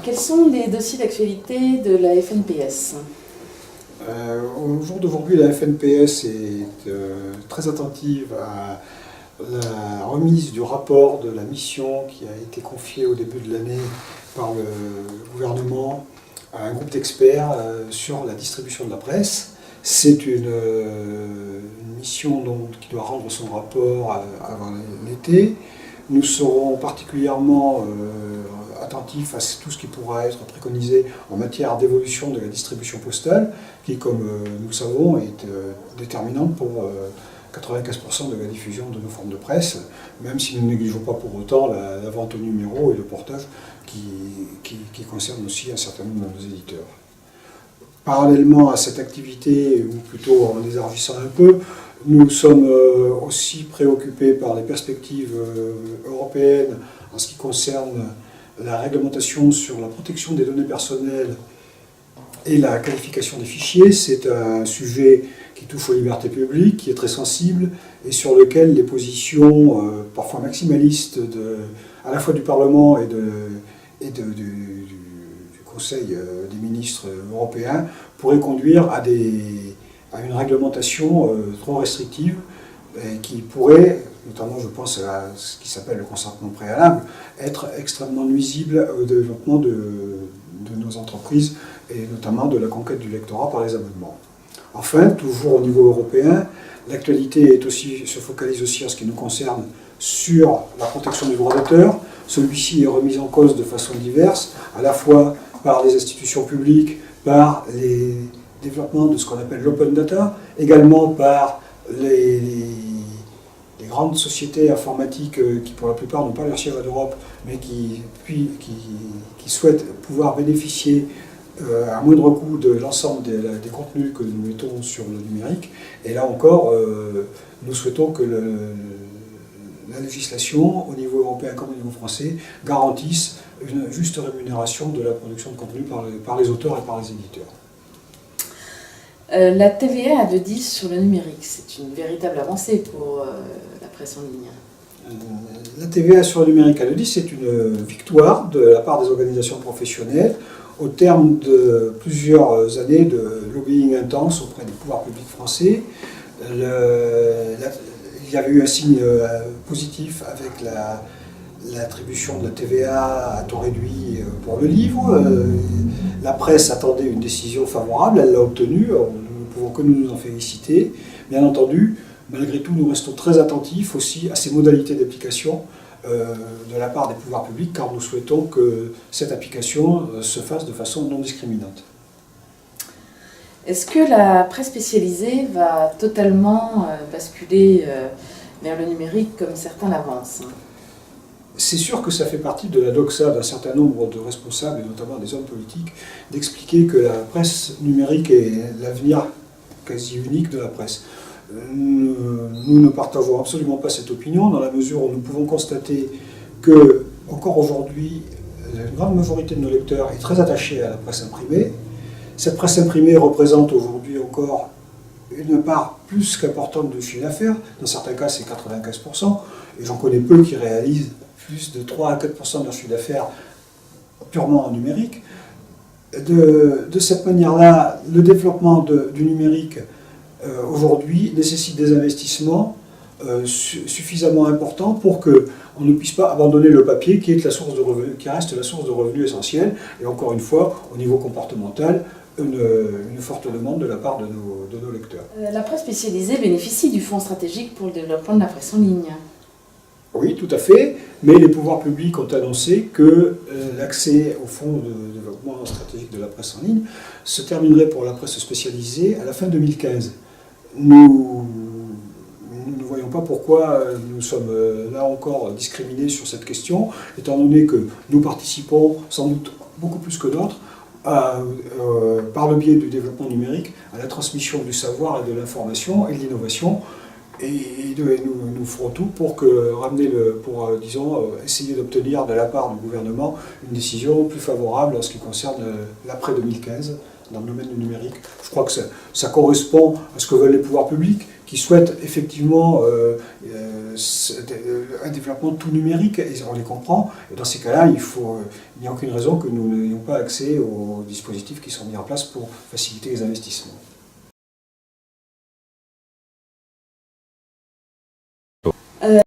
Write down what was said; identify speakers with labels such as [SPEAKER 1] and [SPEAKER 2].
[SPEAKER 1] quels sont les dossiers d'actualité de la FNPS?
[SPEAKER 2] Au jour d'aujourd'hui, la FNPS est très attentive à la remise du rapport de la mission qui a été confiée au début de l'année par le gouvernement à un groupe d'experts sur la distribution de la presse. C'est une mission qui doit rendre son rapport avant l'été. Nous serons particulièrement attentifs à tout ce qui pourra être préconisé en matière d'évolution de la distribution postale, qui, comme nous le savons, est déterminante pour 95% de la diffusion de nos formes de presse, même si nous ne négligeons pas pour autant la vente au numéro et le portage qui concerne aussi un certain nombre de nos éditeurs. Parallèlement à cette activité, ou plutôt en élargissant un peu, nous sommes aussi préoccupés par les perspectives européennes en ce qui concerne la réglementation sur la protection des données personnelles et la qualification des fichiers. C'est un sujet qui touche aux libertés publiques, qui est très sensible et sur lequel les positions parfois maximalistes à la fois du Parlement et du Conseil des ministres européens pourraient conduire à une réglementation trop restrictive et qui pourrait, notamment je pense à ce qui s'appelle le consentement préalable, être extrêmement nuisible au développement de nos entreprises et notamment de la conquête du lectorat par les abonnements. Enfin, toujours au niveau européen, l'actualité se focalise aussi en ce qui nous concerne sur la protection du droit d'auteur. Celui-ci est remis en cause de façon diverse, à la fois par les institutions publiques, par les développements de ce qu'on appelle l'open data, également par les grandes sociétés informatiques qui pour la plupart n'ont pas leur siège en Europe, mais qui souhaitent pouvoir bénéficier à moindre coût de l'ensemble des contenus que nous mettons sur le numérique. Et là encore, nous souhaitons que la législation, au niveau européen comme au niveau français, garantisse une juste rémunération de la production de contenu par les auteurs et par les éditeurs.
[SPEAKER 1] La TVA à 2,10 sur le numérique, c'est une véritable avancée pour la presse en ligne.
[SPEAKER 2] La TVA sur le numérique à 2,10, c'est une victoire de la part des organisations professionnelles au terme de plusieurs années de lobbying intense auprès des pouvoirs publics français. Il y avait eu un signe positif avec l'attribution de la TVA à taux réduit pour le livre. La presse attendait une décision favorable, elle l'a obtenue, nous ne pouvons que nous en féliciter. Bien entendu, malgré tout, nous restons très attentifs aussi à ces modalités d'application de la part des pouvoirs publics, car nous souhaitons que cette application se fasse de façon non discriminante.
[SPEAKER 1] Est-ce que la presse spécialisée va totalement basculer vers le numérique comme certains l'avancent?
[SPEAKER 2] C'est sûr que ça fait partie de la doxa d'un certain nombre de responsables, et notamment des hommes politiques, d'expliquer que la presse numérique est l'avenir quasi unique de la presse. Nous ne partageons absolument pas cette opinion, dans la mesure où nous pouvons constater que, encore aujourd'hui, la grande majorité de nos lecteurs est très attachée à la presse imprimée. Cette presse imprimée représente aujourd'hui encore une part plus qu'importante de chiffre d'affaires. Dans certains cas, c'est 95%, et j'en connais peu qui réalisent plus de 3 à 4% de leur chiffre d'affaires purement en numérique. De cette manière-là, le développement du numérique aujourd'hui nécessite des investissements suffisamment importants pour qu'on ne puisse pas abandonner le papier qui reste la source de revenus essentielle. Et encore une fois, au niveau comportemental, une forte demande de la part de nos lecteurs.
[SPEAKER 1] La presse spécialisée bénéficie du Fonds stratégique pour le développement de la presse en ligne.
[SPEAKER 2] Oui, tout à fait, mais les pouvoirs publics ont annoncé que l'accès au Fonds de développement stratégique de la presse en ligne se terminerait pour la presse spécialisée à la fin 2015. Nous ne voyons pas pourquoi nous sommes là encore discriminés sur cette question, étant donné que nous participons sans doute beaucoup plus que d'autres par le biais du développement numérique à la transmission du savoir et de l'information et de l'innovation. Et nous ferons tout pour essayer d'obtenir de la part du gouvernement une décision plus favorable en ce qui concerne l'après 2015 dans le domaine du numérique. Je crois que ça correspond à ce que veulent les pouvoirs publics, qui souhaitent effectivement un développement tout numérique, et on les comprend. Et dans ces cas-là, il n'y a aucune raison que nous n'ayons pas accès aux dispositifs qui sont mis en place pour faciliter les investissements.